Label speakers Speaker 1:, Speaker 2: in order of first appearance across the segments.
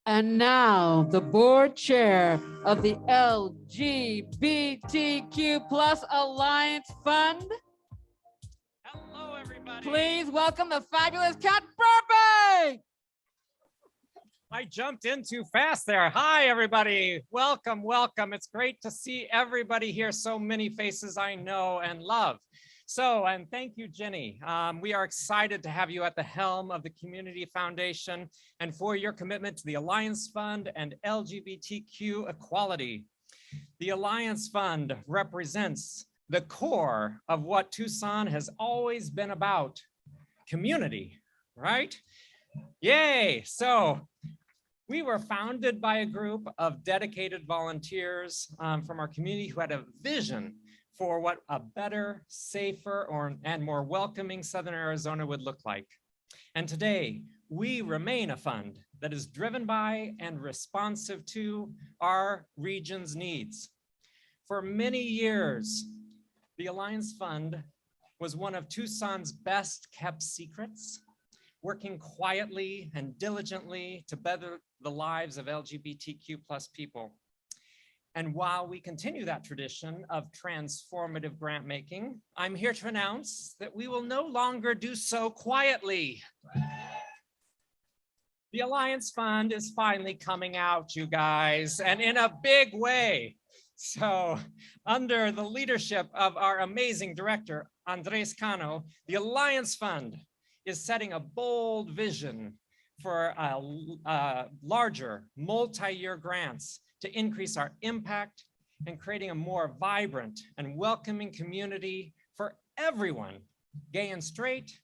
Speaker 1: And now the board chair of the LGBTQ Plus Alliance Fund.
Speaker 2: Hello, everybody.
Speaker 1: Please welcome the fabulous Kat Burbank.
Speaker 2: I jumped in too fast there. Hi, everybody. Welcome, welcome. It's great to see everybody here. So many faces I know and love. And thank you, Jenny. We are excited to have you at the helm of the Community Foundation and for your commitment to the Alliance Fund and LGBTQ equality. The Alliance Fund represents the core of what Tucson has always been about, community, right? Yay! So we were founded by a group of dedicated volunteers from our community who had a vision for what a better, safer, and more welcoming Southern Arizona would look like. And today, we remain a fund that is driven by and responsive to our region's needs. For many years, the Alliance Fund was one of Tucson's best kept secrets, working quietly and diligently to better the lives of LGBTQ plus people. And while we continue that tradition of transformative grant making, I'm here to announce that we will no longer do so quietly. The Alliance Fund is finally coming out, you guys, and in a big way. So under the leadership of our amazing director, Andres Cano, the Alliance Fund is setting a bold vision for larger multi-year grants to increase our impact and creating a more vibrant and welcoming community for everyone, gay and straight,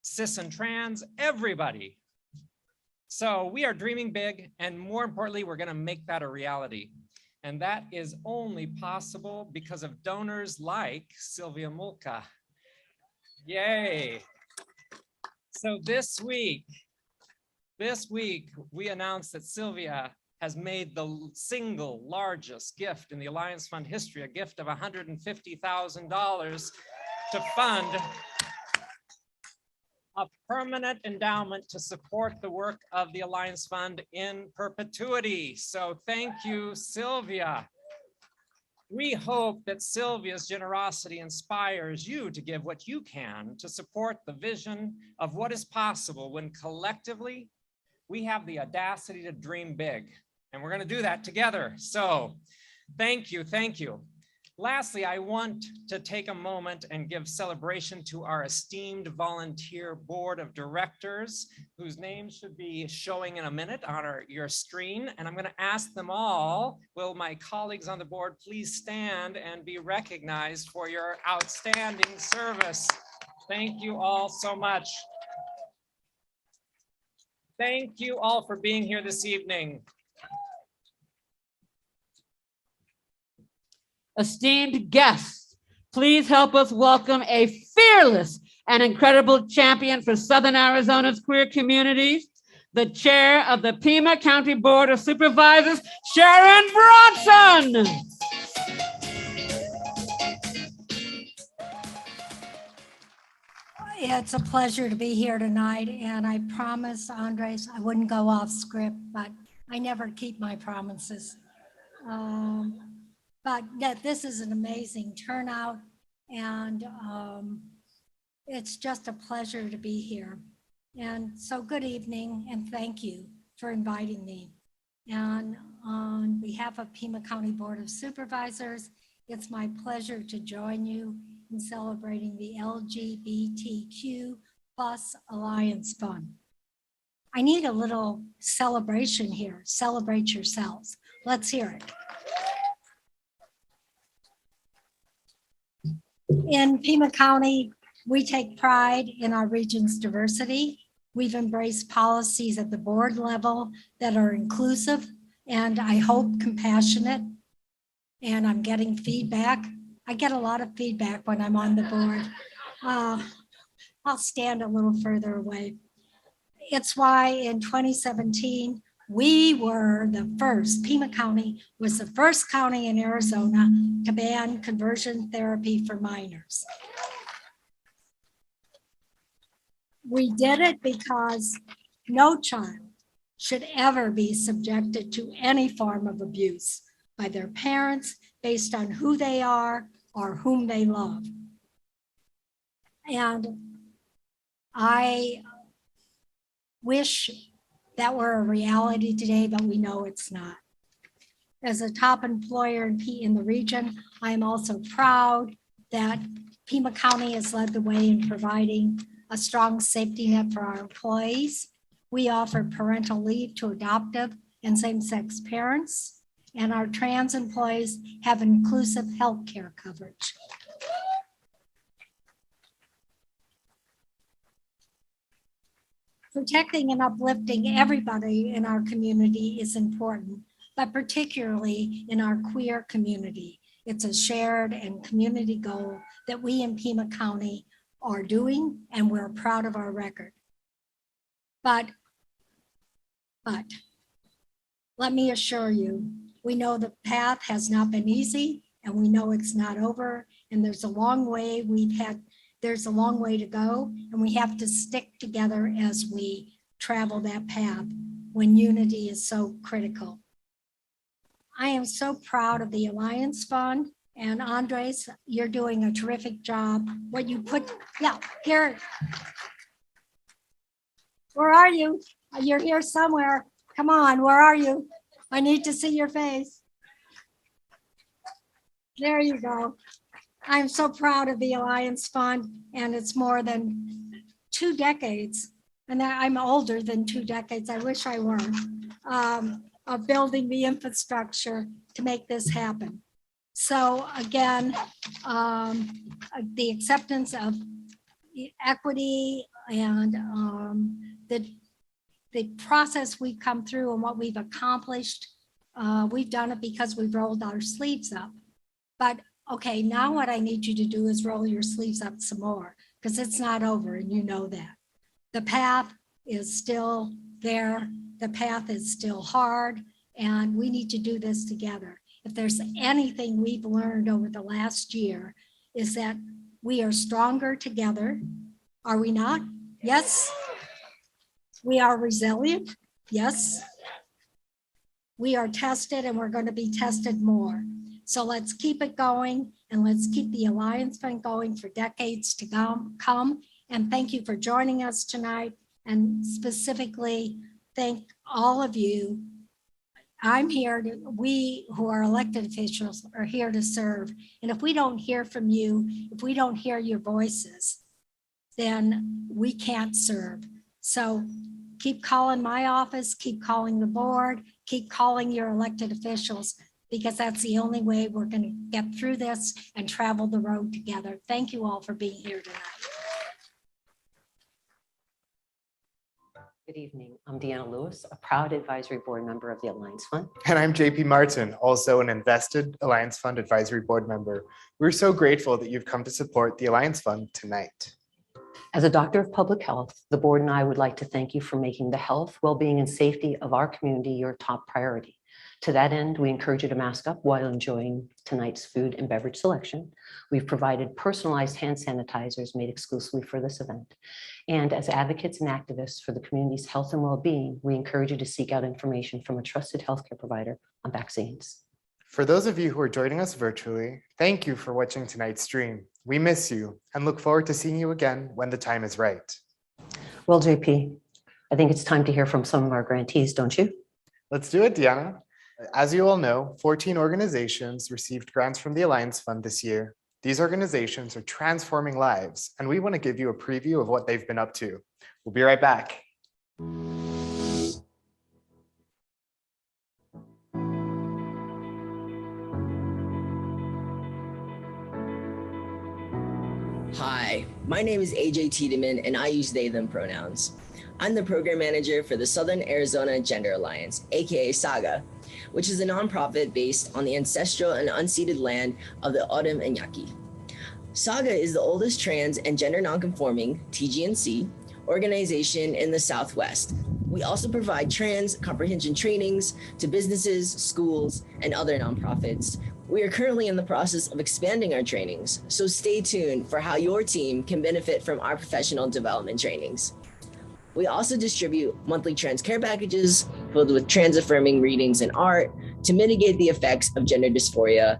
Speaker 2: cis and trans, everybody. So we are dreaming big, and more importantly, we're gonna make that a reality. And that is only possible because of donors like Sylvia Mulca. Yay. So this week, we announced that Sylvia has made the single largest gift in the Alliance Fund history, a gift of $150,000 to fund a permanent endowment to support the work of the Alliance Fund in perpetuity. So thank you, Sylvia. We hope that Sylvia's generosity inspires you to give what you can to support the vision of what is possible when collectively we have the audacity to dream big. And we're going to do that together. So thank you, thank you. Lastly, I want to take a moment and give celebration to our esteemed volunteer board of directors, whose names should be showing in a minute on your screen. And I'm going to ask them all, will my colleagues on the board please stand and be recognized for your outstanding service? Thank you all so much. Thank you all for being here this evening.
Speaker 1: Esteemed guests, please help us welcome a fearless and incredible champion for Southern Arizona's queer communities, the chair of the Pima County Board of Supervisors, Sharon Bronson.
Speaker 3: It's a pleasure to be here tonight, and I promise, Andres, I wouldn't go off script, but I never keep my promises. But this is an amazing turnout, and it's just a pleasure to be here. And so good evening, and thank you for inviting me. And on behalf of Pima County Board of Supervisors, it's my pleasure to join you in celebrating the LGBTQ Plus Alliance Fund. I need a little celebration here. Celebrate yourselves. Let's hear it. In Pima County, we take pride in our region's diversity. We've embraced policies at the board level that are inclusive and I hope compassionate. And I'm getting feedback. I get a lot of feedback when I'm on the board. I'll stand a little further away. It's why in 2017, we were the first, Pima County was the first county in Arizona to ban conversion therapy for minors. We did it because no child should ever be subjected to any form of abuse by their parents based on who they are or whom they love. And I wish that were a reality today, but we know it's not. As a top employer in the region, I am also proud that Pima County has led the way in providing a strong safety net for our employees. We offer parental leave to adoptive and same-sex parents, and our trans employees have inclusive health care coverage. Protecting and uplifting everybody in our community is important, but particularly in our queer community. It's a shared and community goal that we in Pima County are doing, and we're proud of our record. But let me assure you, we know the path has not been easy, and we know it's not over, and there's a long way to go, and we have to stick together as we travel that path when unity is so critical. I am so proud of the Alliance Fund, and Andres, you're doing a terrific job. What you put, here. Where are you? You're here somewhere. Come on, where are you? I need to see your face. There you go. I'm so proud of the Alliance Fund, and it's more than 2 decades, and I'm older than 2 decades. I wish I were, of building the infrastructure to make this happen. So again, the acceptance of equity and the process we've come through and what we've accomplished, we've done it because we've rolled our sleeves up. But okay, now what I need you to do is roll your sleeves up some more, because it's not over, and you know that. The path is still there. The path is still hard, and we need to do this together. If there's anything we've learned over the last year, is that we are stronger together. Are we not? Yes. We are resilient. Yes. We are tested, and we're going to be tested more. So let's keep it going, and let's keep the Alliance Fund going for decades to come. And thank you for joining us tonight, and specifically thank all of you. We who are elected officials are here to serve. And if we don't hear from you, if we don't hear your voices, then we can't serve. So keep calling my office, keep calling the board, keep calling your elected officials, because that's the only way we're going to get through this and travel the road together. Thank you all for being here tonight.
Speaker 4: Good evening. I'm Deanna Lewis, a proud advisory board member of the Alliance Fund.
Speaker 5: And I'm JP Martin, also an invested Alliance Fund advisory board member. We're so grateful that you've come to support the Alliance Fund tonight.
Speaker 4: As a doctor of public health, the board and I would like to thank you for making the health, well-being, and safety of our community your top priority. To that end, we encourage you to mask up while enjoying tonight's food and beverage selection. We've provided personalized hand sanitizers made exclusively for this event. And as advocates and activists for the community's health and well-being, we encourage you to seek out information from a trusted healthcare provider on vaccines.
Speaker 5: For those of you who are joining us virtually, thank you for watching tonight's stream. We miss you and look forward to seeing you again when the time is right.
Speaker 4: Well, JP, I think it's time to hear from some of our grantees, don't you?
Speaker 5: Let's do it, Deanna. As you all know, 14 organizations received grants from the Alliance Fund this year. These organizations are transforming lives, and we want to give you a preview of what they've been up to. We'll be right back.
Speaker 6: Hi, my name is AJ Tiedemann, and I use they, them pronouns. I'm the program manager for the Southern Arizona Gender Alliance, aka SAGA, which is a nonprofit based on the ancestral and unceded land of the O'odham and Yaqui. SAGA is the oldest trans and gender nonconforming TGNC organization in the Southwest. We also provide trans comprehension trainings to businesses, schools, and other nonprofits. We are currently in the process of expanding our trainings, so stay tuned for how your team can benefit from our professional development trainings. We also distribute monthly trans care packages filled with trans affirming readings and art to mitigate the effects of gender dysphoria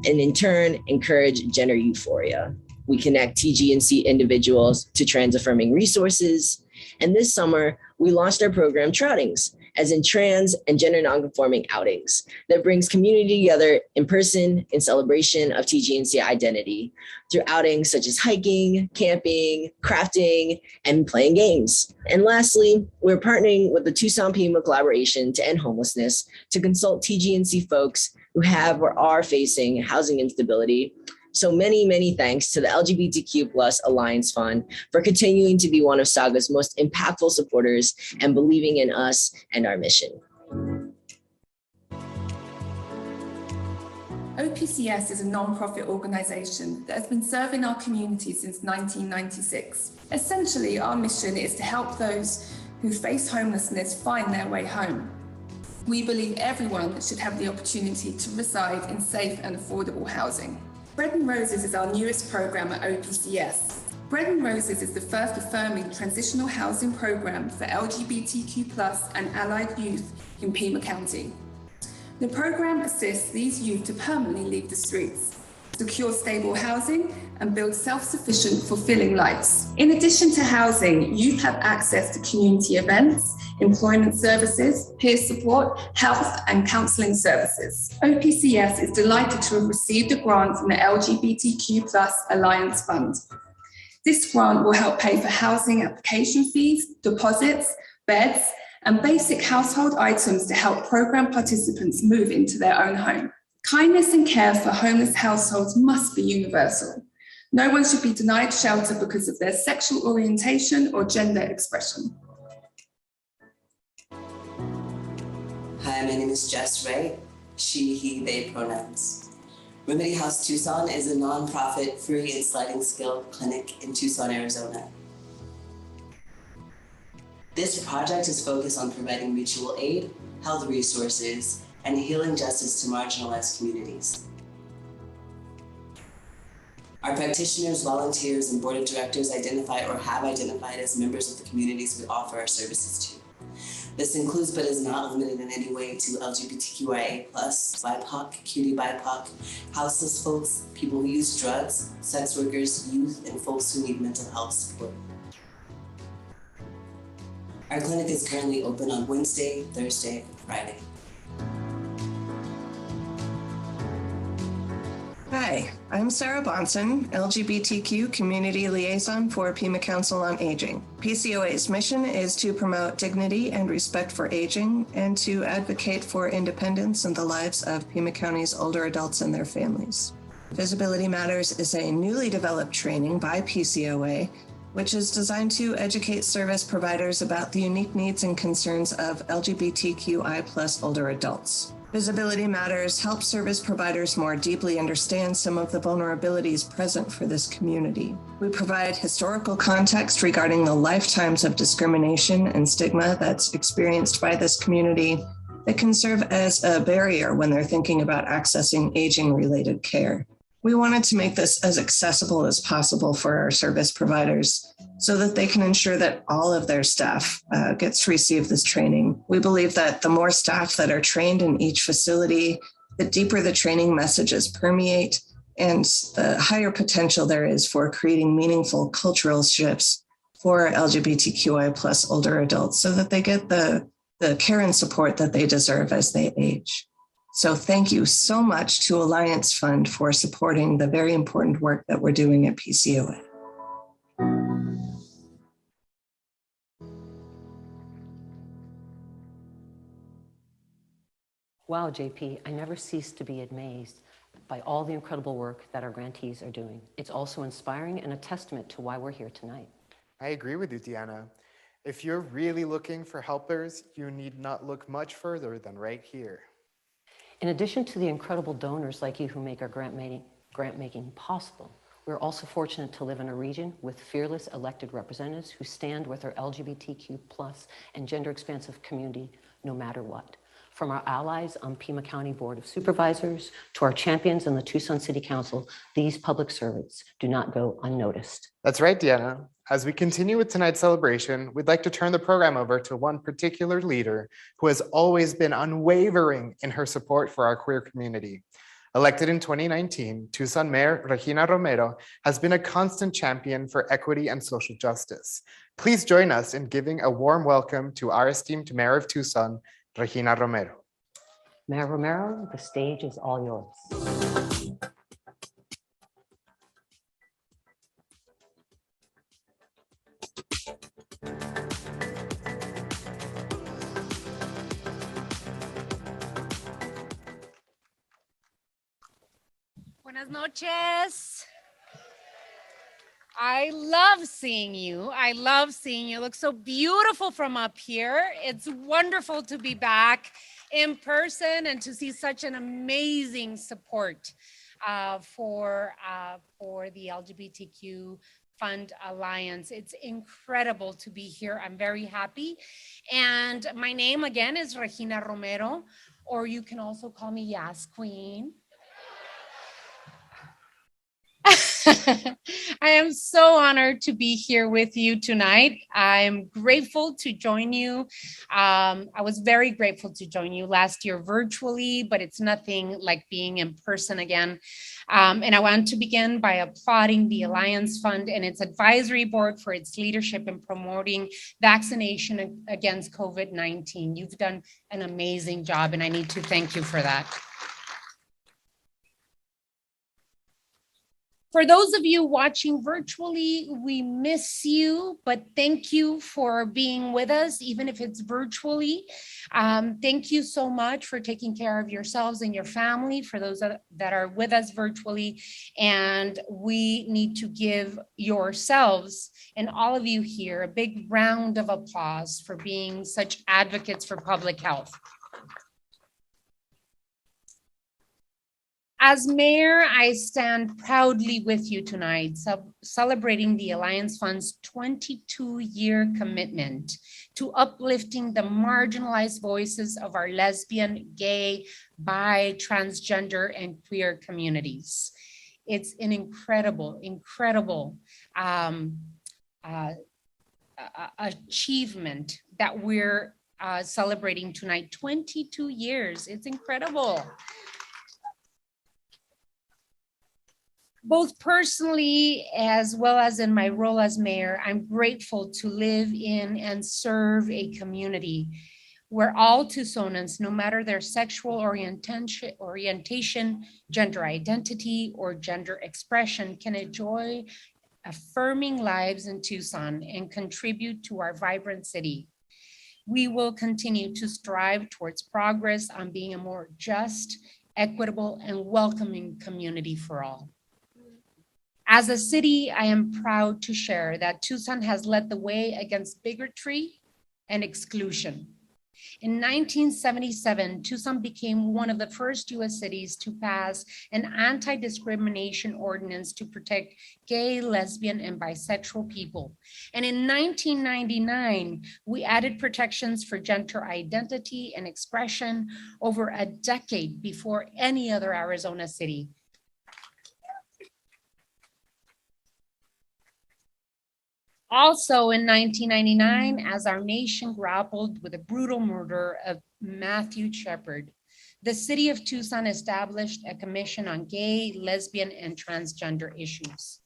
Speaker 6: and in turn encourage gender euphoria. We connect TGNC individuals to trans affirming resources. And this summer, we launched our program Troutings, as in trans and gender nonconforming outings, that brings community together in person in celebration of TGNC identity through outings such as hiking, camping, crafting, and playing games. And lastly, we're partnering with the Tucson Pima Collaboration to End Homelessness to consult TGNC folks who have or are facing housing instability. So many thanks to the LGBTQ Plus Alliance Fund for continuing to be one of Saga's most impactful supporters and believing in us and our mission.
Speaker 7: OPCS is a non-profit organisation that has been serving our community since 1996. Essentially, our mission is to help those who face homelessness find their way home. We believe everyone should have the opportunity to reside in safe and affordable housing. Bread and Roses is our newest program at OPCS. Bread and Roses is the first affirming transitional housing program for LGBTQ+ and allied youth in Pima County. The program assists these youth to permanently leave the streets, secure stable housing, and build self-sufficient, fulfilling lives. In addition to housing, youth have access to community events, employment services, peer support, health, and counselling services. OPCS is delighted to have received a grant from the LGBTQ+ Alliance Fund. This grant will help pay for housing application fees, deposits, beds, and basic household items to help program participants move into their own home. Kindness and care for homeless households must be universal. No one should be denied shelter because of their sexual orientation or gender expression.
Speaker 8: Hi, my name is Jess Wright, she, he, they pronouns. Remedy House Tucson is a nonprofit free and sliding scale clinic in Tucson, Arizona. This project is focused on providing mutual aid, health resources, and healing justice to marginalized communities. Our practitioners, volunteers, and board of directors identify or have identified as members of the communities we offer our services to. This includes, but is not limited in any way to LGBTQIA+, BIPOC, cutie BIPOC, houseless folks, people who use drugs, sex workers, youth, and folks who need mental health support. Our clinic is currently open on Wednesday, Thursday, and Friday.
Speaker 9: Hi, I'm Sarah Bonson, LGBTQ Community Liaison for Pima Council on Aging. PCOA's mission is to promote dignity and respect for aging and to advocate for independence in the lives of Pima County's older adults and their families. Visibility Matters is a newly developed training by PCOA, which is designed to educate service providers about the unique needs and concerns of LGBTQI+ older adults. Visibility Matters helps service providers more deeply understand some of the vulnerabilities present for this community. We provide historical context regarding the lifetimes of discrimination and stigma that's experienced by this community that can serve as a barrier when they're thinking about accessing aging-related care. We wanted to make this as accessible as possible for our service providers so that they can ensure that all of their staff gets to receive this training. We believe that the more staff that are trained in each facility, the deeper the training messages permeate and the higher potential there is for creating meaningful cultural shifts for LGBTQI+ older adults so that they get the care and support that they deserve as they age. So thank you so much to Alliance Fund for supporting the very important work that we're doing at PCOA.
Speaker 4: Wow, JP, I never cease to be amazed by all the incredible work that our grantees are doing. It's also inspiring and a testament to why we're here tonight.
Speaker 5: I agree with you, Deanna. If you're really looking for helpers, you need not look much further than right here.
Speaker 4: In addition to the incredible donors like you who make our grant making possible, we're also fortunate to live in a region with fearless elected representatives who stand with our LGBTQ+ and gender expansive community no matter what. From our allies on Pima County Board of Supervisors to our champions in the Tucson City Council, these public servants do not go unnoticed.
Speaker 5: That's right, Deanna. As we continue with tonight's celebration, we'd like to turn the program over to one particular leader who has always been unwavering in her support for our queer community. Elected in 2019, Tucson Mayor Regina Romero has been a constant champion for equity and social justice. Please join us in giving a warm welcome to our esteemed Mayor of Tucson, Regina Romero.
Speaker 4: Mayor Romero, the stage is all yours.
Speaker 10: Buenas noches. I love seeing you. I love seeing you. Look so beautiful from up here. It's wonderful to be back in person and to see such an amazing support for the LGBTQ Fund Alliance. It's incredible to be here. I'm very happy. And my name again is Regina Romero, or you can also call me Yas Queen. I am so honored to be here with you tonight. I'm grateful to join you. I was very grateful to join you last year virtually, but it's nothing like being in person again. And I want to begin by applauding the Alliance Fund and its advisory board for its leadership in promoting vaccination against COVID-19. You've done an amazing job, and I need to thank you for that. For those of you watching virtually, we miss you, but thank you for being with us, even if it's virtually. Thank you so much for taking care of yourselves and your family, for those that are with us virtually. And we need to give yourselves and all of you here a big round of applause for being such advocates for public health. As mayor, I stand proudly with you tonight, celebrating the Alliance Fund's 22-year commitment to uplifting the marginalized voices of our lesbian, gay, bi, transgender, and queer communities. It's an incredible achievement that we're celebrating tonight. 22 years, it's incredible. Both personally, as well as in my role as mayor, I'm grateful to live in and serve a community where all Tucsonans, no matter their sexual orientation, gender identity, or gender expression, can enjoy affirming lives in Tucson and contribute to our vibrant city. We will continue to strive towards progress on being a more just, equitable, and welcoming community for all. As a city, I am proud to share that Tucson has led the way against bigotry and exclusion. In 1977, Tucson became one of the first U.S. cities to pass an anti-discrimination ordinance to protect gay, lesbian, and bisexual people. And in 1999, we added protections for gender identity and expression over a decade before any other Arizona city. Also in 1999, as our nation grappled with the brutal murder of Matthew Shepard, the city of Tucson established a commission on gay, lesbian, and transgender issues.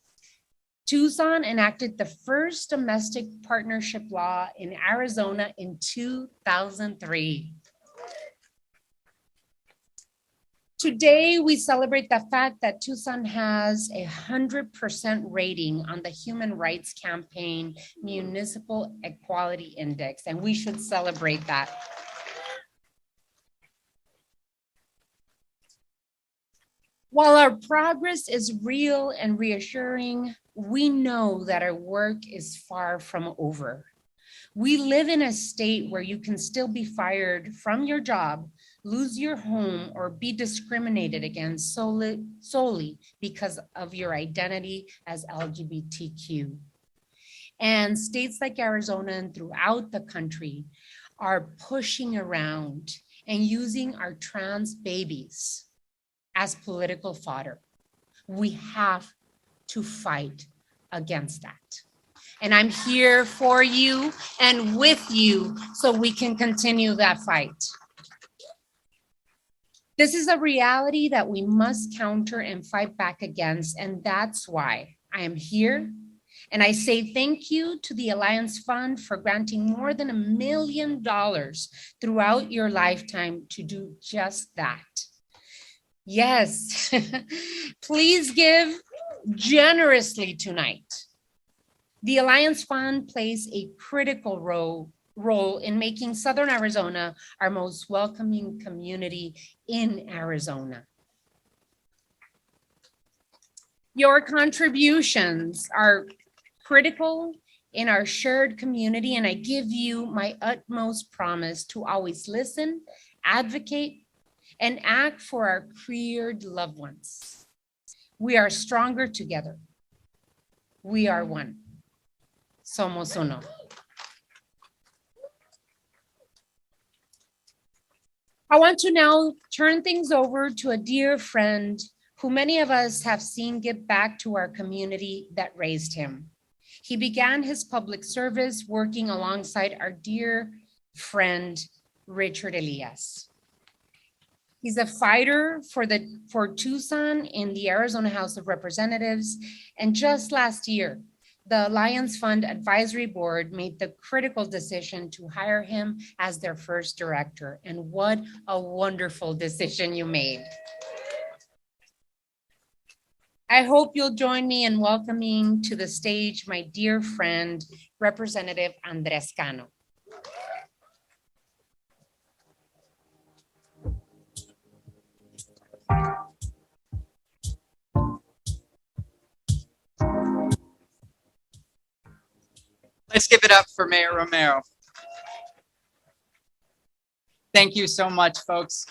Speaker 10: Tucson enacted the first domestic partnership law in Arizona in 2003. Today, we celebrate the fact that Tucson has a 100% rating on the Human Rights Campaign Municipal Equality Index, and we should celebrate that. While our progress is real and reassuring, we know that our work is far from over. We live in a state where you can still be fired from your job, lose your home, or be discriminated against solely because of your identity as LGBTQ. And states like Arizona and throughout the country are pushing around and using our trans babies as political fodder. We have to fight against that. And I'm here for you and with you so we can continue that fight. This is a reality that we must counter and fight back against, and that's why I am here. And I say thank you to the Alliance Fund for granting more than $1 million throughout your lifetime to do just that. Yes, please give generously tonight. The Alliance Fund plays a critical role in making Southern Arizona our most welcoming community in Arizona. Your contributions are critical in our shared community, and I give you my utmost promise to always listen, advocate, and act for our queered loved ones. We are stronger together. We are one. Somos uno. I want to now turn things over to a dear friend who many of us have seen give back to our community that raised him. He began his public service working alongside our dear friend, Richard Elias. He's a fighter for Tucson in the Arizona House of Representatives. And just last year, the Alliance Fund Advisory Board made the critical decision to hire him as their first director. And what a wonderful decision you made. I hope you'll join me in welcoming to the stage my dear friend, Representative Andres Cano.
Speaker 11: Let's give it up for Mayor Romero. Thank you so much, folks.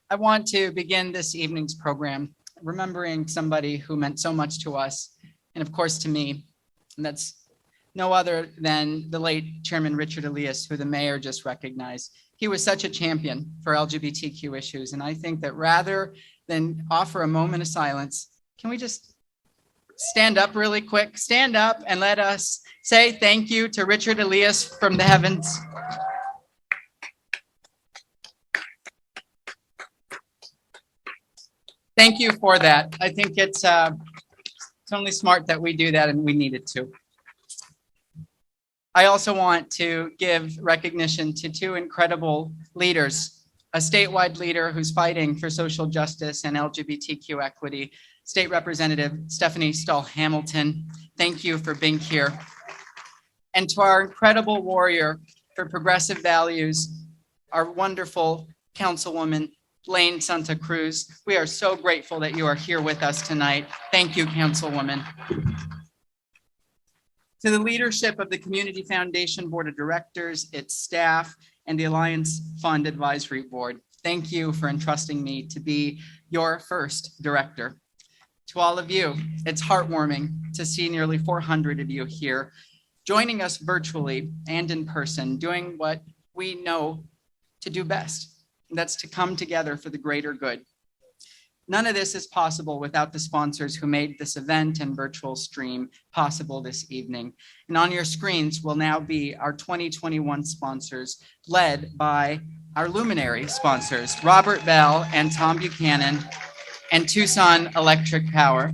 Speaker 11: I want to begin this evening's program remembering somebody who meant so much to us, and of course to me, and that's no other than the late Chairman Richard Elias, who the mayor just recognized. He was such a champion for LGBTQ issues, and I think that rather than offer a moment of silence, can we just stand up really quick? Stand up and let us say thank you to Richard Elias from the heavens. Thank you for that. I think it's only smart that we do that, and we needed to. I also want to give recognition to two incredible leaders, a statewide leader who's fighting for social justice and LGBTQ equity, State Representative Stephanie Stahl-Hamilton. Thank you for being here. And to our incredible warrior for progressive values, our wonderful Councilwoman, Lane Santa Cruz. We are so grateful that you are here with us tonight. Thank you, Councilwoman. To the leadership of the Community Foundation Board of Directors, its staff, and the Alliance Fund Advisory Board, thank you for entrusting me to be your first director. To all of you, it's heartwarming to see nearly 400 of you here, joining us virtually and in person, doing what we know to do best. That's to come together for the greater good. None of this is possible without the sponsors who made this event and virtual stream possible this evening. And on your screens will now be our 2021 sponsors, led by our luminary sponsors, Robert Bell and Tom Buchanan, and Tucson Electric Power.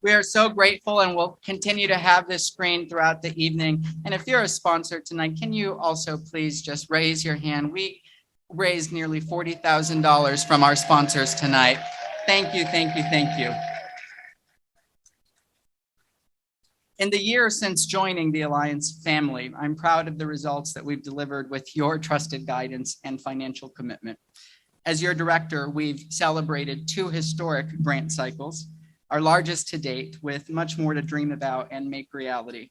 Speaker 11: We are so grateful and will continue to have this screen throughout the evening. And if you're a sponsor tonight, can you also please just raise your hand? We raised nearly $40,000 from our sponsors tonight. Thank you, thank you, thank you. In the year since joining the Alliance family, I'm proud of the results that we've delivered with your trusted guidance and financial commitment. As your director, we've celebrated 2 historic grant cycles, our largest to date, with much more to dream about and make reality.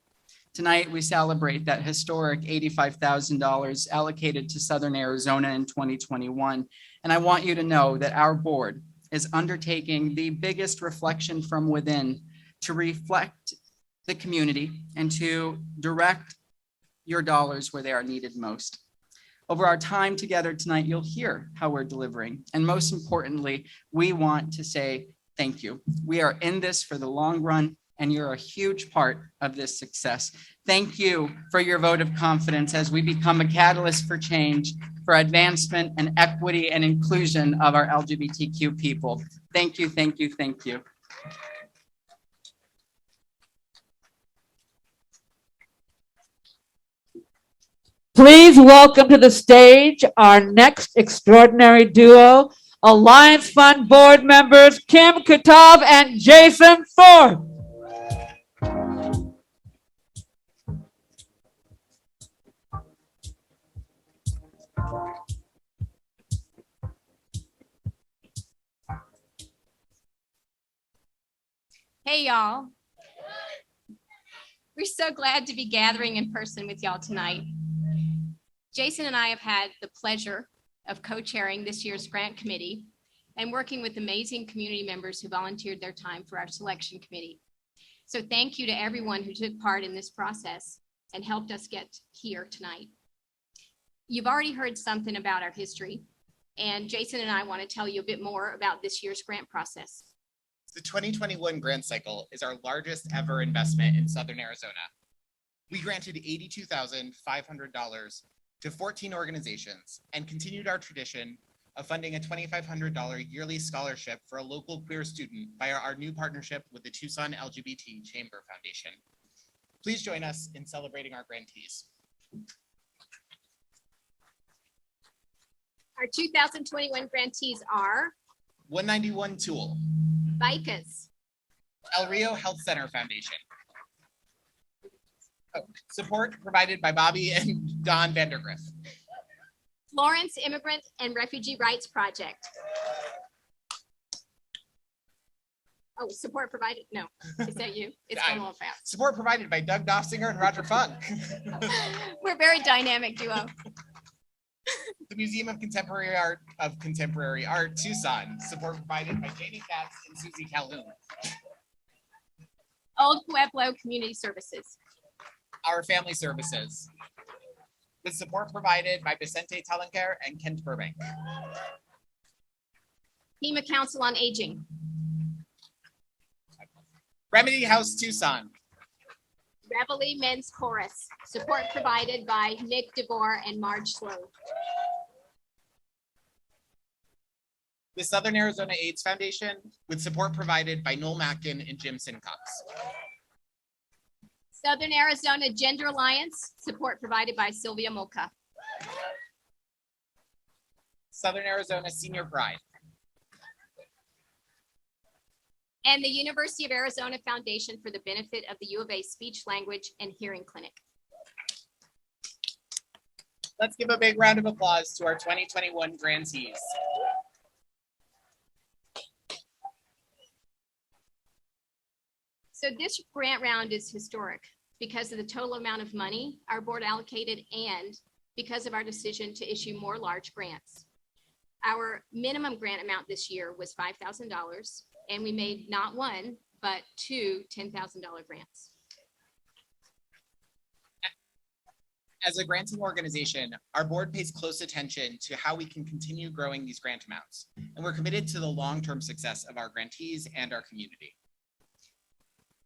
Speaker 11: Tonight, we celebrate that historic $85,000 allocated to Southern Arizona in 2021. And I want you to know that our board is undertaking the biggest reflection from within to reflect the community and to direct your dollars where they are needed most. Over our time together tonight, you'll hear how we're delivering. And most importantly, we want to say thank you. We are in this for the long run, and you're a huge part of this success. Thank you for your vote of confidence as we become a catalyst for change, for advancement and equity and inclusion of our LGBTQ people. Thank you, thank you, thank you.
Speaker 1: Please welcome to the stage our next extraordinary duo, Alliance Fund board members Kim Katov and Jason Thorpe.
Speaker 12: Hey, y'all. We're so glad to be gathering in person with y'all tonight. Jason and I have had the pleasure of co-chairing this year's grant committee and working with amazing community members who volunteered their time for our selection committee. So thank you to everyone who took part in this process and helped us get here tonight. You've already heard something about our history, and Jason and I want to tell you a bit more about this year's grant process.
Speaker 13: The 2021 grant cycle is our largest ever investment in Southern Arizona. We granted $82,500 to 14 organizations and continued our tradition of funding a $2,500 yearly scholarship for a local queer student via our new partnership with the Tucson LGBT Chamber Foundation. Please join us in celebrating our grantees.
Speaker 12: Our 2021 grantees are
Speaker 13: 191 Tool,
Speaker 12: Vicas,
Speaker 13: El Rio Health Center Foundation. Support provided by Bobby and Don Vandergriff.
Speaker 12: Florence Immigrant and Refugee Rights Project. Oh, support provided? No, is that you? It's going a little fast.
Speaker 13: Support provided by Doug Dofsinger and Roger Funk.
Speaker 12: We're a very dynamic duo.
Speaker 13: The Museum of Contemporary Art, Tucson. Support provided by Jamie Katz and Susie Calhoun.
Speaker 12: Old Pueblo Community Services.
Speaker 13: Our Family Services, with support provided by Vicente Talenker and Kent Burbank.
Speaker 12: Pima Council on Aging.
Speaker 13: Remedy House Tucson.
Speaker 12: Reveille Men's Chorus, support provided by Nick DeVore and Marge Sloan.
Speaker 13: The Southern Arizona AIDS Foundation, with support provided by Noel Mackin and Jim Sincox.
Speaker 12: Southern Arizona Gender Alliance, support provided by Sylvia Molka.
Speaker 13: Southern Arizona Senior Pride.
Speaker 12: And the University of Arizona Foundation for the benefit of the U of A Speech, Language, and Hearing Clinic.
Speaker 13: Let's give a big round of applause to our 2021 grantees.
Speaker 12: So this grant round is historic because of the total amount of money our board allocated and because of our decision to issue more large grants. Our minimum grant amount this year was $5,000, and we made not one, but two $10,000 grants.
Speaker 13: As a granting organization, our board pays close attention to how we can continue growing these grant amounts, and we're committed to the long-term success of our grantees and our community.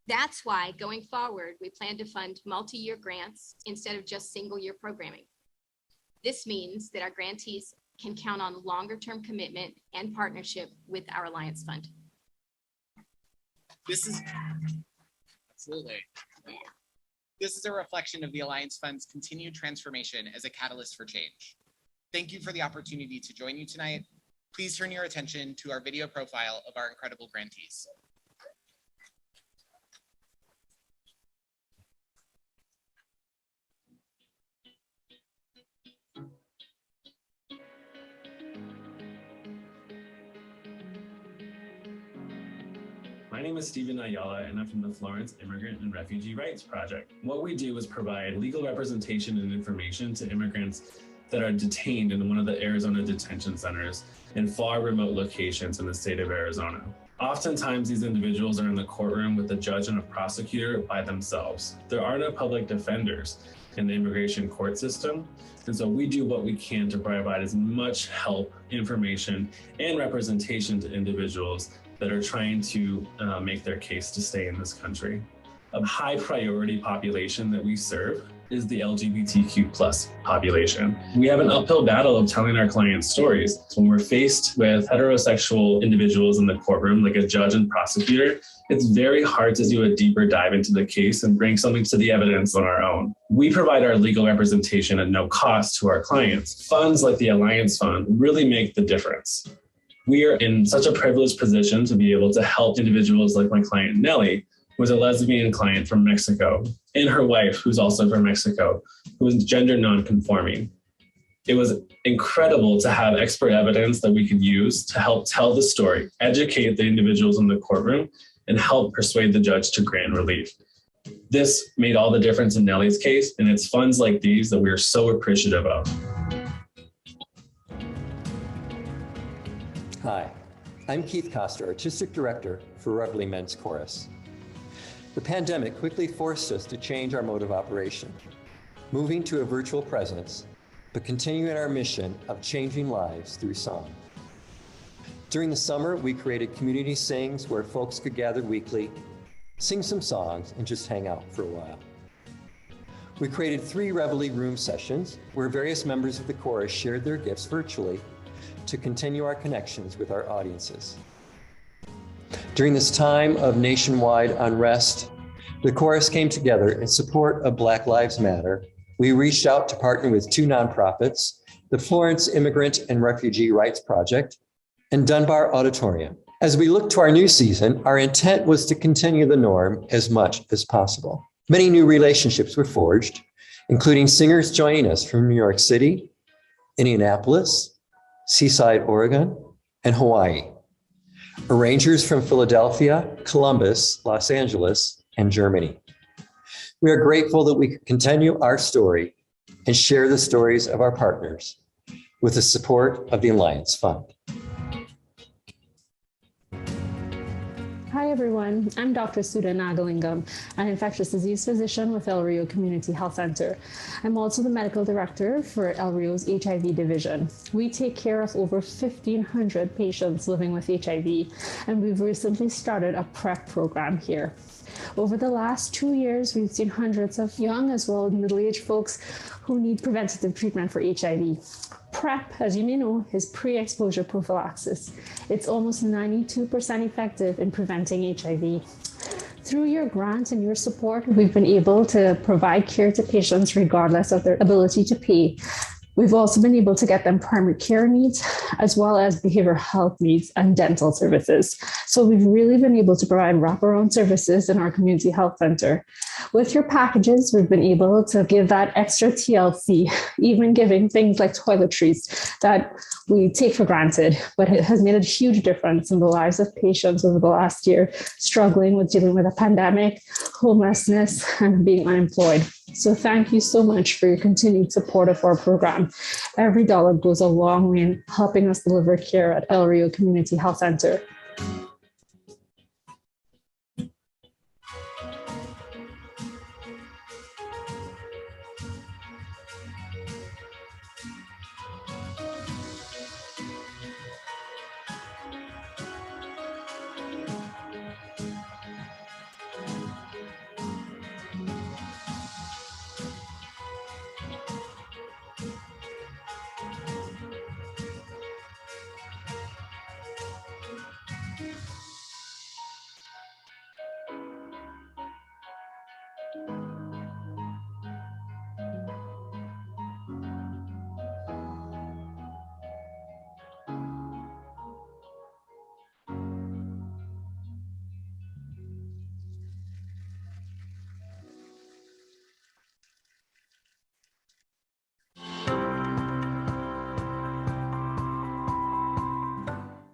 Speaker 12: That's why going forward, we plan to fund multi-year grants instead of just single-year programming. This means that our grantees can count on longer-term commitment and partnership with our Alliance Fund.
Speaker 13: This is absolutely. Yeah. This is a reflection of the Alliance Fund's continued transformation as a catalyst for change. Thank you for the opportunity to join you tonight. Please turn your attention to our video profile of our incredible grantees.
Speaker 14: My name is Steven Ayala, and I'm from the Florence Immigrant and Refugee Rights Project. What we do is provide legal representation and information to immigrants that are detained in one of the Arizona detention centers in far remote locations in the state of Arizona. Oftentimes, these individuals are in the courtroom with a judge and a prosecutor by themselves. There are no public defenders, in the immigration court system. And so we do what we can to provide as much help, information, and representation to individuals that are trying to make their case to stay in this country. A high priority population that we serve is the LGBTQ plus population. We have an uphill battle of telling our clients' stories. When we're faced with heterosexual individuals in the courtroom, like a judge and prosecutor, it's very hard to do a deeper dive into the case and bring something to the evidence on our own. We provide our legal representation at no cost to our clients. Funds like the Alliance Fund really make the difference. We are in such a privileged position to be able to help individuals like my client Nellie, who is a lesbian client from Mexico, and her wife, who's also from Mexico, who is gender non-conforming. It was incredible to have expert evidence that we could use to help tell the story, educate the individuals in the courtroom, and help persuade the judge to grant relief. This made all the difference in Nellie's case, and it's funds like these that we are so appreciative of.
Speaker 15: Hi, I'm Keith Coster, Artistic Director for Reveille Men's Chorus. The pandemic quickly forced us to change our mode of operation, moving to a virtual presence, but continuing our mission of changing lives through song. During the summer, we created Community Sings where folks could gather weekly, sing some songs, and just hang out for a while. We created 3 Reveille Room sessions where various members of the chorus shared their gifts virtually to continue our connections with our audiences. During this time of nationwide unrest, the chorus came together in support of Black Lives Matter. We reached out to partner with 2 nonprofits, the Florence Immigrant and Refugee Rights Project and Dunbar Auditorium. As we look to our new season, our intent was to continue the norm as much as possible. Many new relationships were forged, including singers joining us from New York City, Indianapolis, Seaside, Oregon, and Hawaii. Arrangers from Philadelphia, Columbus, Los Angeles, and Germany. We are grateful that we could continue our story and share the stories of our partners with the support of the Alliance Fund.
Speaker 16: Hi everyone, I'm Dr. Sudha Nagalingam, an infectious disease physician with El Rio Community Health Center. I'm also the medical director for El Rio's HIV division. We take care of over 1,500 patients living with HIV, and we've recently started a PrEP program here. Over the last 2 years, we've seen hundreds of young as well as middle-aged folks who need preventative treatment for HIV. PrEP, as you may know, is pre-exposure prophylaxis. It's almost 92% effective in preventing HIV. Through your grant and your support, we've been able to provide care to patients regardless of their ability to pay. We've also been able to get them primary care needs, as well as behavioral health needs and dental services. So we've really been able to provide wraparound services in our community health center. With your packages, we've been able to give that extra TLC, even giving things like toiletries that we take for granted, but it has made a huge difference in the lives of patients over the last year, struggling with dealing with a pandemic, homelessness, and being unemployed. So thank you so much for your continued support of our program. Every dollar goes a long way in helping us deliver care at El Rio Community Health Center.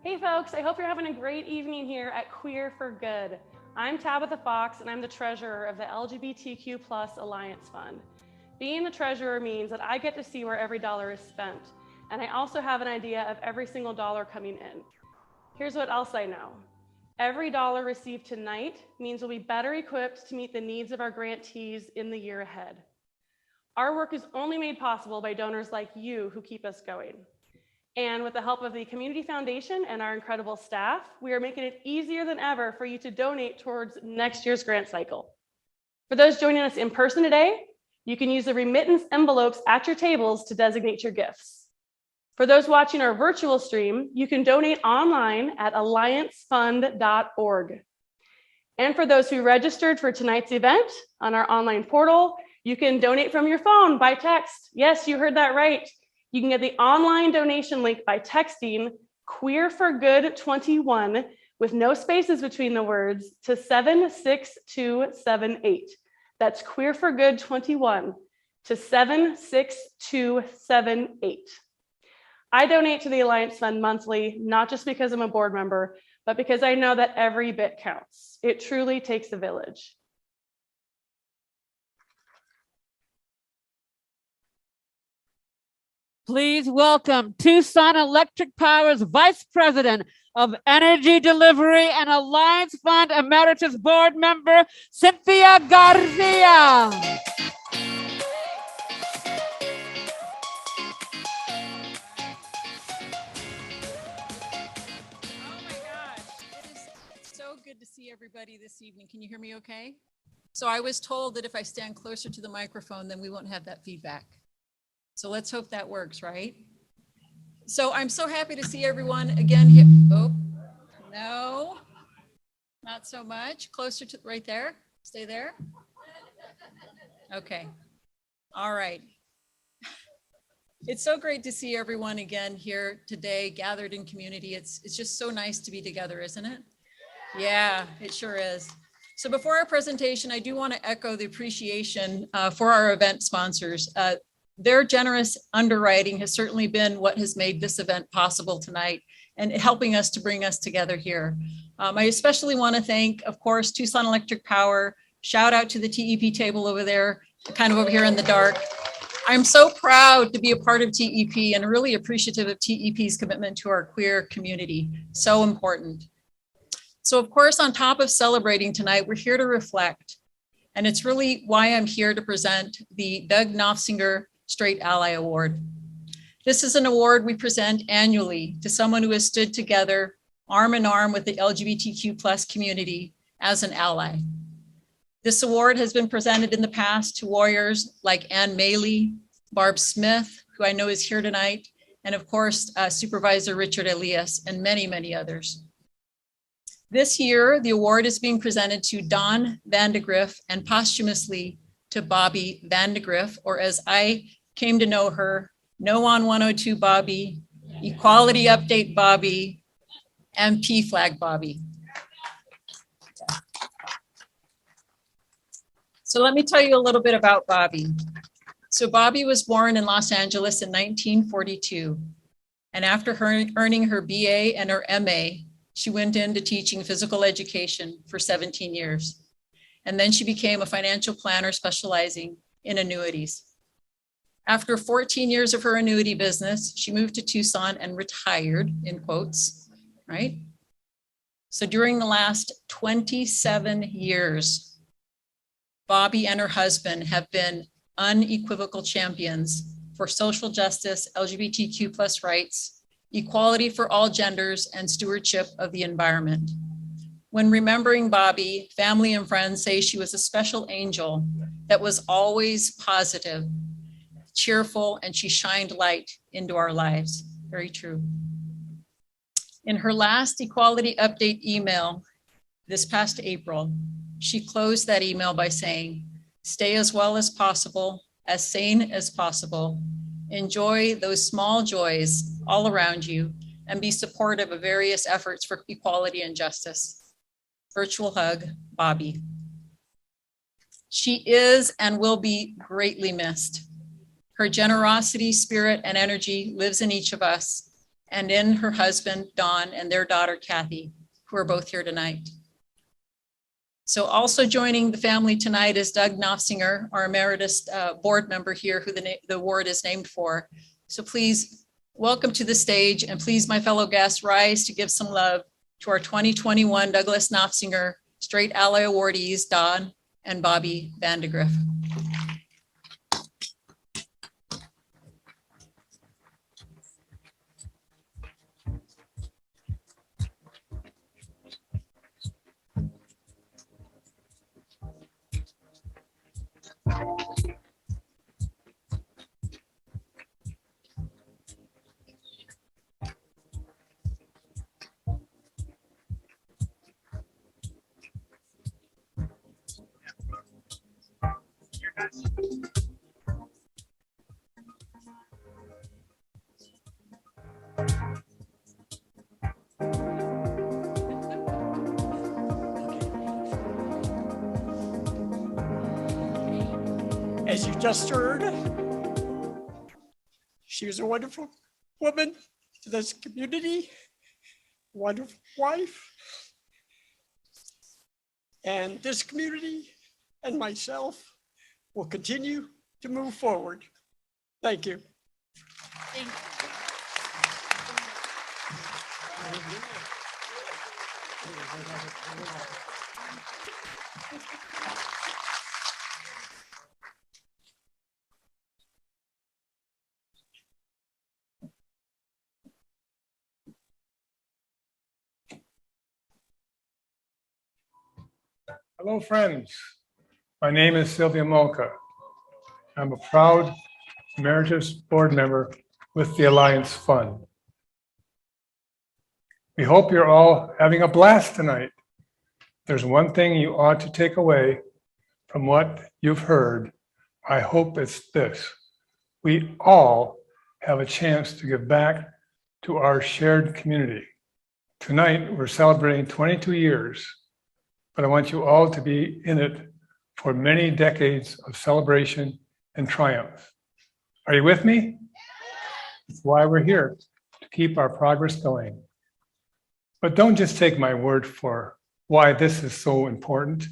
Speaker 17: Hey folks, I hope you're having a great evening here at Queer for Good. I'm Tabitha Fox and I'm the treasurer of the LGBTQ Alliance Fund. Being the treasurer means that I get to see where every dollar is spent, and I also have an idea of every single dollar coming in. Here's what else I know. Every dollar received tonight means we'll be better equipped to meet the needs of our grantees in the year ahead. Our work is only made possible by donors like you who keep us going. And with the help of the Community Foundation and our incredible staff, we are making it easier than ever for you to donate towards next year's grant cycle. For those joining us in person today, you can use the remittance envelopes at your tables to designate your gifts. For those watching our virtual stream, you can donate online at alliancefund.org. And for those who registered for tonight's event on our online portal, you can donate from your phone by text. Yes, you heard that right. You can get the online donation link by texting Queer for Good 21 with no spaces between the words to 76278. That's Queer for Good 21 to 76278. I donate to the Alliance Fund monthly, not just because I'm a board member, but because I know that every bit counts. It truly takes a village.
Speaker 1: Please welcome Tucson Electric Power's Vice President of Energy Delivery and Alliance Fund Emeritus Board Member, Cynthia Garcia.
Speaker 18: So good to see everybody this evening. Can you hear me okay? So I was told that if I stand closer to the microphone, then we won't have that feedback. So let's hope that works, right? So I'm so happy to see everyone again here. Oh, no, not so much. Closer to right there. Stay there. Okay. All right. It's so great to see everyone again here today, gathered in community. It's just so nice to be together, isn't it? Yeah, it sure is. So before our presentation, I do want to echo the appreciation for our event sponsors. Their generous underwriting has certainly been what has made this event possible tonight and helping us to bring us together here. I especially want to thank, of course, Tucson Electric Power. Shout out to the TEP table over there, kind of over here in the dark. I'm so proud to be a part of TEP and really appreciative of TEP's commitment to our queer community. So important. So of course, on top of celebrating tonight, we're here to reflect. And it's really why I'm here to present the Doug Knopfsinger Straight Ally Award. This is an award we present annually to someone who has stood together arm in arm with the LGBTQ+ community as an ally. This award has been presented in the past to warriors like Ann Maley, Barb Smith, who I know is here tonight, and of course, Supervisor Richard Elias, and many, many others. This year, the award is being presented to Dawn Vandegrift and posthumously to Bobby Vandegrift, or as I came to know her, No on 102 Bobby, Equality Update Bobby, and P-Flag Bobby. So let me tell you a little bit about Bobby. So Bobby was born in Los Angeles in 1942. And after earning her BA and her MA, she went into teaching physical education for 17 years. And then she became a financial planner specializing in annuities. After 14 years of her annuity business, she moved to Tucson and retired, in quotes, right? So during the last 27 years, Bobby and her husband have been unequivocal champions for social justice, LGBTQ+ rights, equality for all genders, and stewardship of the environment. When remembering Bobby, family and friends say she was a special angel that was always positive, cheerful, and she shined light into our lives. Very true. In her last equality update email this past April, she closed that email by saying, "Stay as well as possible, as sane as possible. Enjoy those small joys all around you and be supportive of various efforts for equality and justice. Virtual hug, Bobby." She is and will be greatly missed. Her generosity, spirit, and energy lives in each of us and in her husband, Don, and their daughter, Kathy, who are both here tonight. So also joining the family tonight is Doug Knopfsinger, our emeritus board member here, who the award is named for. So please welcome to the stage, and please, my fellow guests, rise to give some love to our 2021 Douglas Knopfsinger Straight Ally awardees, Don and Bobby Vandegrift.
Speaker 19: As you just heard, she was a wonderful woman to this community, wonderful wife, and this community and myself will continue to move forward. Thank you.
Speaker 12: Thank you.
Speaker 20: Hello, friends. My name is Sylvia Molka. I'm a proud emeritus board member with the Alliance Fund. We hope you're all having a blast tonight. There's one thing you ought to take away from what you've heard. I hope it's this. We all have a chance to give back to our shared community. Tonight, we're celebrating 22 years, but I want you all to be in it for many decades of celebration and triumph. Are you with me? That's why we're here, to keep our progress going. But don't just take my word for why this is so important.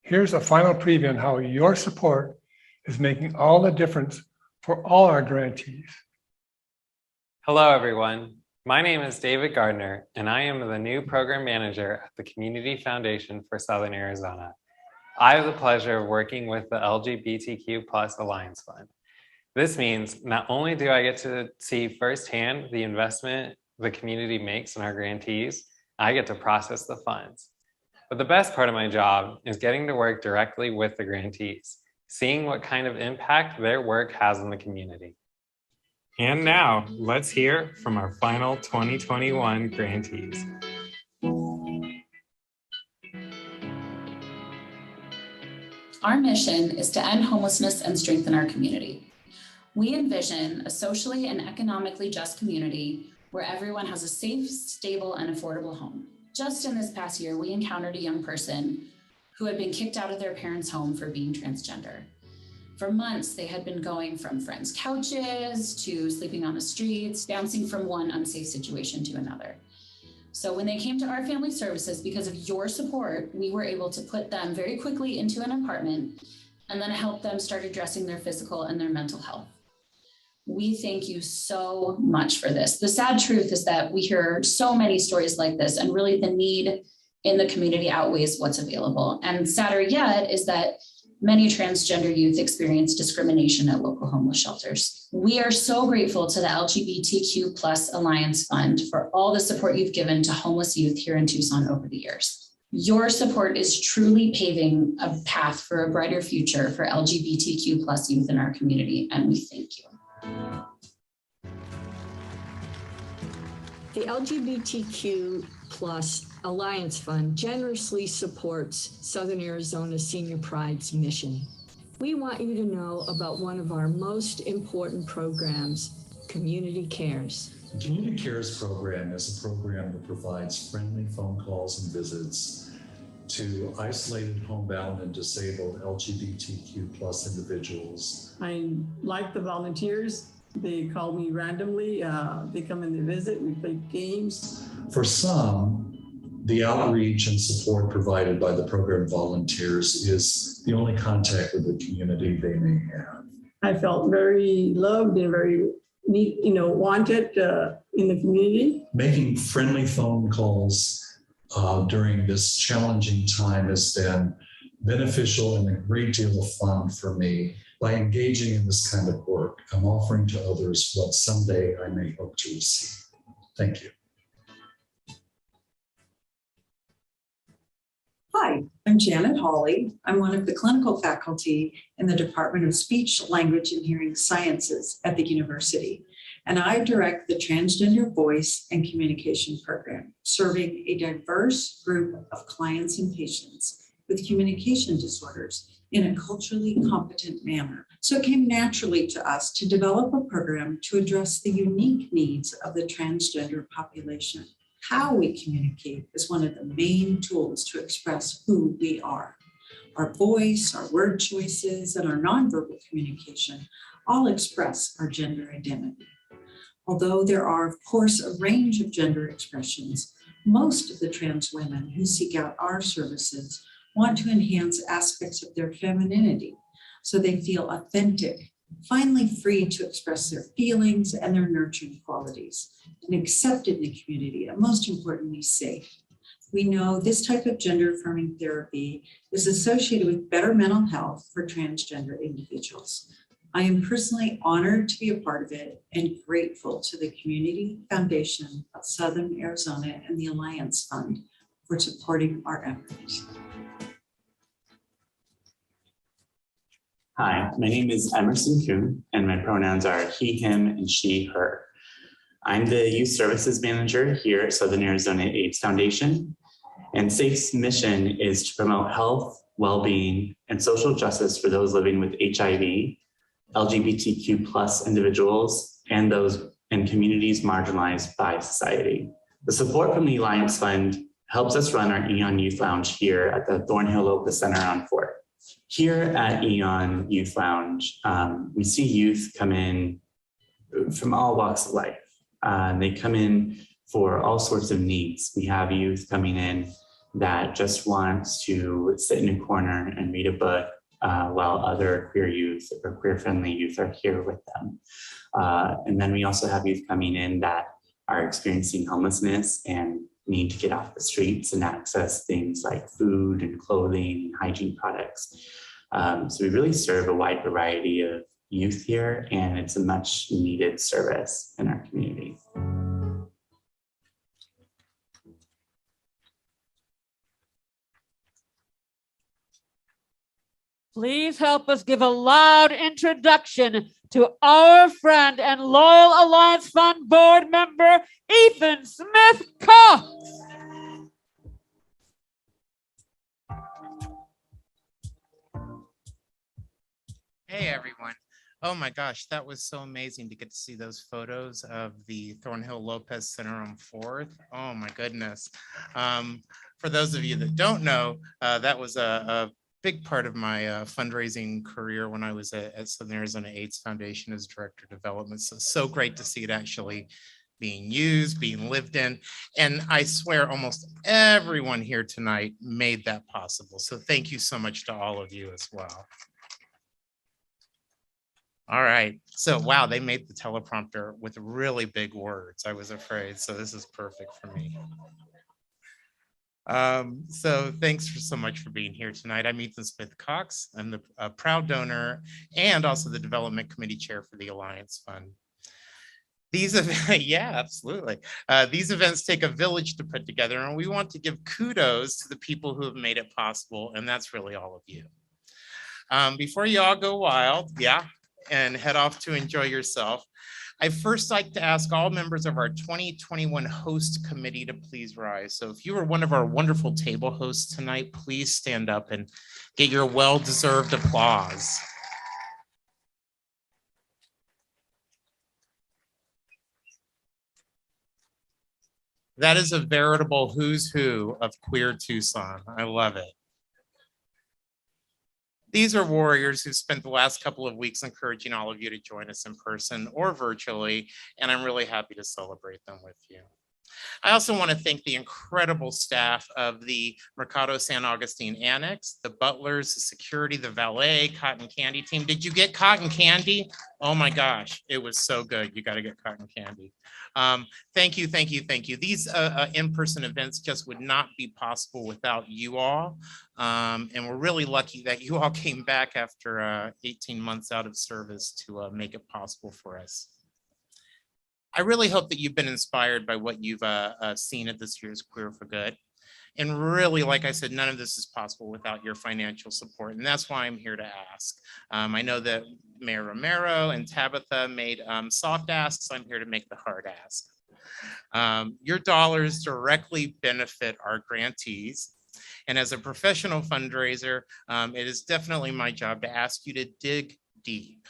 Speaker 20: Here's a final preview on how your support is making all the difference for all our grantees.
Speaker 21: Hello, everyone. My name is David Gardner, and I am the new program manager at the Community Foundation for Southern Arizona. I have the pleasure of working with the LGBTQ+ Alliance Fund. This means not only do I get to see firsthand the investment the community makes in our grantees, I get to process the funds. But the best part of my job is getting to work directly with the grantees, seeing what kind of impact their work has on the community. And now, let's hear from our final 2021 grantees.
Speaker 22: Our mission is to end homelessness and strengthen our community. We envision a socially and economically just community where everyone has a safe, stable, and affordable home. Just in this past year, we encountered a young person who had been kicked out of their parents' home for being transgender. For months, they had been going from friends' couches to sleeping on the streets, bouncing from one unsafe situation to another. So when they came to our family services, because of your support, we were able to put them very quickly into an apartment and then help them start addressing their physical and their mental health. We thank you so much for this. The sad truth is that we hear so many stories like this, and really the need in the community outweighs what's available. And sadder yet is that many transgender youth experience discrimination at local homeless shelters. We are so grateful to the LGBTQ+ Alliance Fund for all the support you've given to homeless youth here in Tucson over the years. Your support is truly paving a path for a brighter future for LGBTQ+ youth in our community, and we thank you.
Speaker 23: The LGBTQ+ Alliance Fund generously supports Southern Arizona Senior Pride's mission. We want you to know about one of our most important programs, Community Cares.
Speaker 24: The Community Cares program is a program that provides friendly phone calls and visits to isolated, homebound, and disabled LGBTQ+ individuals.
Speaker 25: I like the volunteers. They call me randomly. They come and they visit. We play games.
Speaker 24: For some, the outreach and support provided by the program volunteers is the only contact with the community they may have.
Speaker 25: I felt very loved and very wanted in the community.
Speaker 24: Making friendly phone calls during this challenging time has been beneficial and a great deal of fun for me. By engaging in this kind of work, I'm offering to others what someday I may hope to receive. Thank you.
Speaker 26: Hi, I'm Janet Hawley. I'm one of the clinical faculty in the Department of Speech, Language, and Hearing Sciences at the university, and I direct the Transgender Voice and Communication Program, serving a diverse group of clients and patients with communication disorders in a culturally competent manner. So it came naturally to us to develop a program to address the unique needs of the transgender population. How we communicate is one of the main tools to express who we are. Our voice, our word choices, and our nonverbal communication all express our gender identity. Although there are, of course, a range of gender expressions, most of the trans women who seek out our services want to enhance aspects of their femininity so they feel authentic, finally free to express their feelings and their nurturing qualities, and accepted in the community, and most importantly, safe. We know this type of gender affirming therapy is associated with better mental health for transgender individuals. I am personally honored to be a part of it and grateful to the Community Foundation of Southern Arizona and the Alliance Fund for supporting our efforts.
Speaker 2: Hi, my name is Emerson Kuhn, and my pronouns are he, him, and she, her. I'm the Youth Services Manager here at Southern Arizona AIDS Foundation, and SAFE's mission is to promote health, well-being, and social justice for those living with HIV, LGBTQ+ individuals, and those in communities marginalized by society. The support from the Alliance Fund helps us run our EON Youth Lounge here at the Thornhill Opus Center on Fort. Here at EON Youth Lounge, we see youth come in from all walks of life. They come in for all sorts of needs. We have youth coming in that just wants to sit in a corner and read a book while other queer youth or queer-friendly youth are here with them. And then we also have youth coming in that are experiencing homelessness and need to get off the streets and access things like food and clothing and hygiene products. So we really serve a wide variety of youth here, and it's a much needed service in our community.
Speaker 1: Please help us give a loud introduction to our friend and loyal Alliance Fund board member, Ethan Smith Cox.
Speaker 3: Hey everyone. Oh my gosh, that was so amazing to get to see those photos of the Thornhill Lopez Center on 4th. Oh my goodness. For those of you that don't know, that was a big part of my fundraising career when I was at Southern Arizona AIDS Foundation as Director of Development. So great to see it actually being used, being lived in. And I swear almost everyone here tonight made that possible. So thank you so much to all of you as well. All right, so wow, they made the teleprompter with really big words. I was afraid, so this is perfect for me. So thanks so much for being here tonight. I'm Ethan Smith Cox. I'm the proud donor and also the Development Committee Chair for the Alliance Fund. These events, yeah, absolutely. These events take a village to put together, and we want to give kudos to the people who have made it possible, and that's really all of you. Before you all go wild, and head off to enjoy yourself, I'd first like to ask all members of our 2021 host committee to please rise. So if you were one of our wonderful table hosts tonight, please stand up and get your well-deserved applause. That is a veritable who's who of queer Tucson. I love it. These are warriors who spent the last couple of weeks encouraging all of you to join us in person or virtually, and I'm really happy to celebrate them with you. I also want to thank the incredible staff of the Mercado San Agustin Annex, the butlers, the security, the valet, cotton candy team. Did you get cotton candy? Oh my gosh, it was so good. You got to get cotton candy. Thank you, thank you, thank you. These in-person events just would not be possible without you all. And we're really lucky that you all came back after 18 months out of service to make it possible for us. I really hope that you've been inspired by what you've seen at this year's Queer for Good. And really, like I said, none of this is possible without your financial support. And that's why I'm here to ask. I know that Mayor Romero and Tabitha made soft asks. I'm here to make the hard ask. Your dollars directly benefit our grantees. And as a professional fundraiser, it is definitely my job to ask you to dig deep.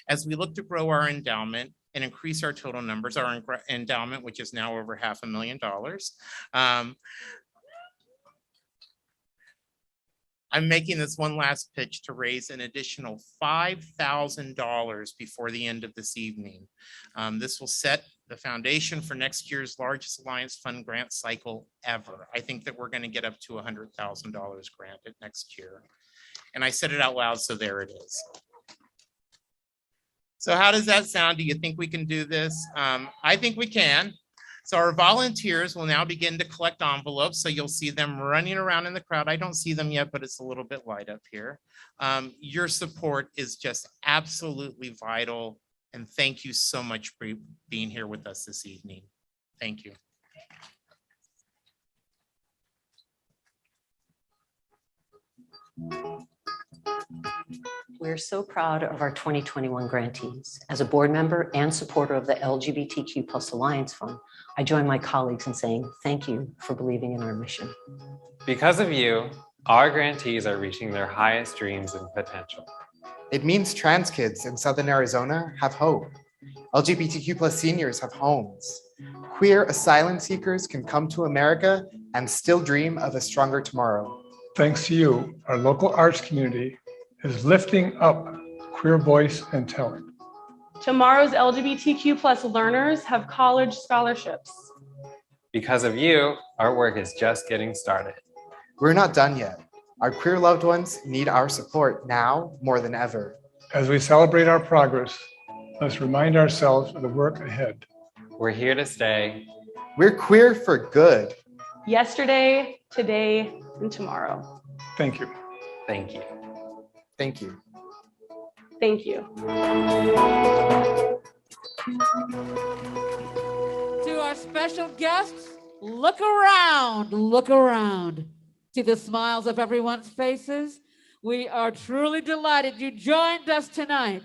Speaker 3: As we look to grow our endowment and increase our total numbers, our endowment, which is now over $500,000, I'm making this one last pitch to raise an additional $5,000 before the end of this evening. This will set the foundation for next year's largest Alliance Fund grant cycle ever. I think that we're going to get up to $100,000 granted next year. And I said it out loud, so there it is. So how does that sound? Do you think we can do this? I think we can. So our volunteers will now begin to collect envelopes. So you'll see them running around in the crowd. I don't see them yet, but it's a little bit light up here. Your support is just absolutely vital. And thank you so much for being here with us this evening. Thank you.
Speaker 4: We're so proud of our 2021 grantees. As a board member and supporter of the LGBTQ+ Alliance Fund, I join my colleagues in saying thank you for believing in our mission.
Speaker 21: Because of you, our grantees are reaching their highest dreams and potential.
Speaker 5: It means trans kids in Southern Arizona have hope. LGBTQ+ seniors have homes. Queer asylum seekers can come to America and still dream of a stronger tomorrow.
Speaker 20: Thanks to you, our local arts community is lifting up queer voice and talent.
Speaker 17: Tomorrow's LGBTQ+ learners have college scholarships.
Speaker 21: Because of you, our work is just getting started.
Speaker 5: We're not done yet. Our queer loved ones need our support now more than ever.
Speaker 20: As we celebrate our progress, let's remind ourselves of the work ahead.
Speaker 21: We're here to stay.
Speaker 5: We're queer for good.
Speaker 17: Yesterday, today, and tomorrow.
Speaker 20: Thank you.
Speaker 21: Thank you.
Speaker 5: Thank you.
Speaker 17: Thank you.
Speaker 1: To our special guests, look around, look around. See the smiles of everyone's faces. We are truly delighted you joined us tonight.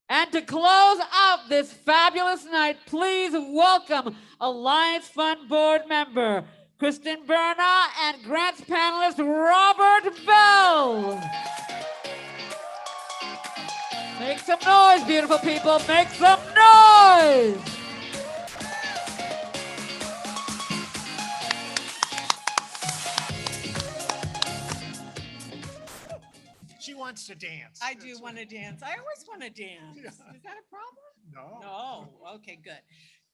Speaker 1: And to close out this fabulous night, please welcome Alliance Fund board member, Kristen Berna, and grants panelist, Robert Bell. Make some noise, beautiful people, make some noise.
Speaker 6: She wants to dance.
Speaker 7: I do want to dance. I always want to dance. Is that a problem?
Speaker 6: No.
Speaker 7: No. Okay, good.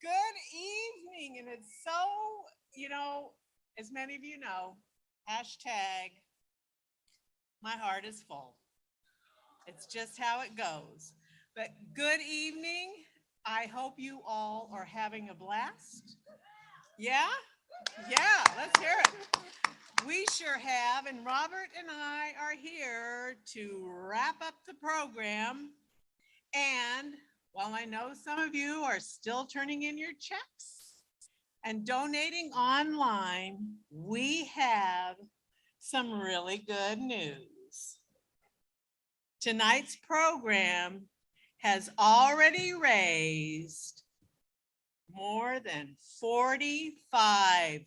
Speaker 7: Good evening. And it's so, as many of you know, hashtag my heart is full. It's just how it goes. But good evening. I hope you all are having a blast. Yeah? Yeah, let's hear it. We sure have, and Robert and I are here to wrap up the program. And while I know some of you are still turning in your checks and donating online, we have some really good news. Tonight's program has already raised more than $45,000.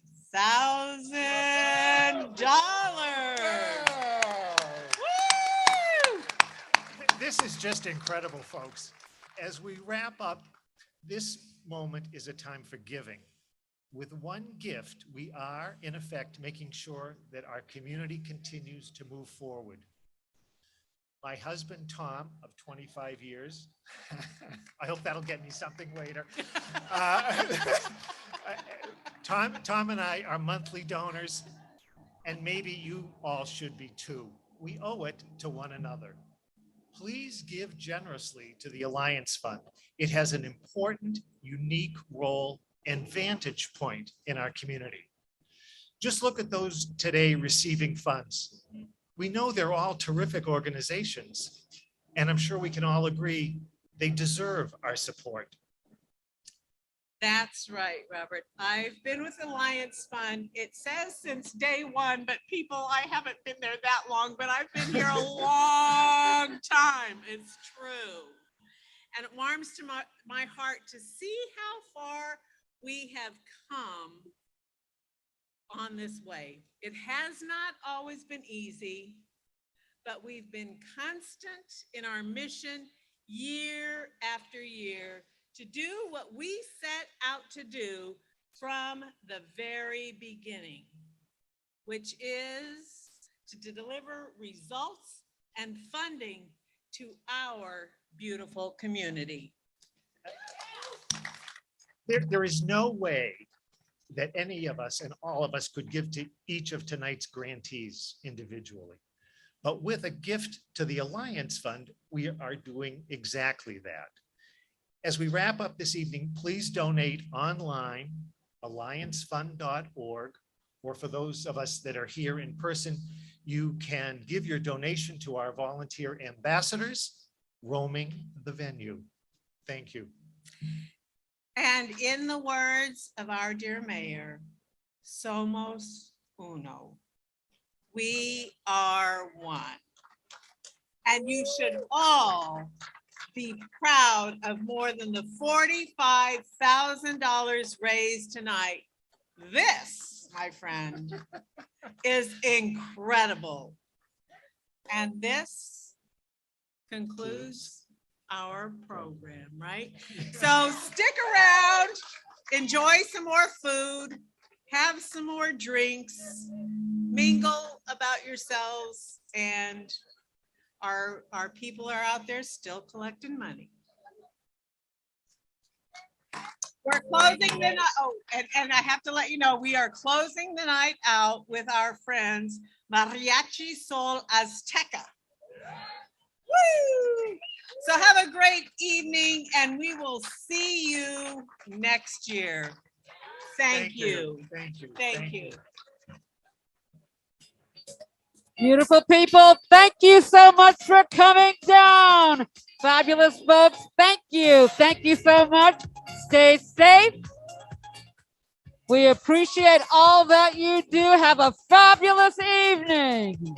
Speaker 6: This is just incredible, folks. As we wrap up, this moment is a time for giving. With one gift, we are, in effect, making sure that our community continues to move forward. My husband, Tom, of 25 years, I hope that'll get me something later. Tom and I are monthly donors, and maybe you all should be too. We owe it to one another. Please give generously to the Alliance Fund. It has an important, unique role and vantage point in our community. Just look at those today receiving funds. We know they're all terrific organizations, and I'm sure we can all agree they deserve our support.
Speaker 7: That's right, Robert. I've been with Alliance Fund. It says since day one, but people, I haven't been there that long, but I've been here a long time. It's true. And it warms to my heart to see how far we have come on this way. It has not always been easy, but we've been constant in our mission year after year to do what we set out to do from the very beginning, which is to deliver results and funding to our beautiful community.
Speaker 6: There is no way that any of us and all of us could give to each of tonight's grantees individually. But with a gift to the Alliance Fund, we are doing exactly that. As we wrap up this evening, please donate online, alliancefund.org, or for those of us that are here in person, you can give your donation to our volunteer ambassadors roaming the venue. Thank you.
Speaker 7: And in the words of our dear mayor, somos uno. We are one. And you should all be proud of more than the $45,000 raised tonight. This, my friend, is incredible. And this concludes our program, right? So stick around, enjoy some more food, have some more drinks, mingle about yourselves, and our people are out there still collecting money. We're closing the night. Oh, and I have to let you know, we are closing the night out with our friends Mariachi Sol Azteca. Woo! So have a great evening, and we will see you next year. Thank you.
Speaker 6: Thank you.
Speaker 7: Thank you.
Speaker 1: Beautiful people, thank you so much for coming down. Fabulous folks, thank you. Thank you so much. Stay safe. We appreciate all that you do. Have a fabulous evening.